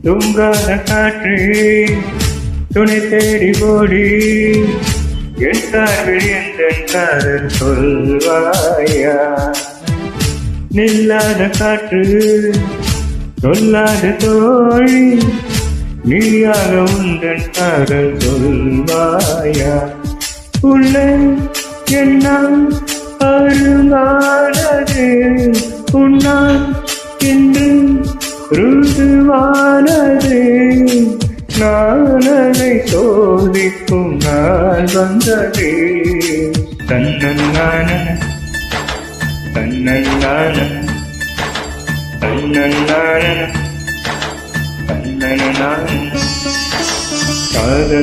தூங்காத காற்றே துணை தேடி ஓடி என் சார்பில் எந்த காதல் சொல்வாயா. நில்லாத காற்று சொல்லாத தோழி நீயாக உந்தன் காதல் சொல்வாயா. உள்ளே என்னால் அருங்கானது உன்னால் இன்று ருதுவானது. நான் அதை சோதிக்கும் நாள் வந்தது. தன்னன்னான தன்னன்னான தன்னன்னான தன்னன்னான காதல்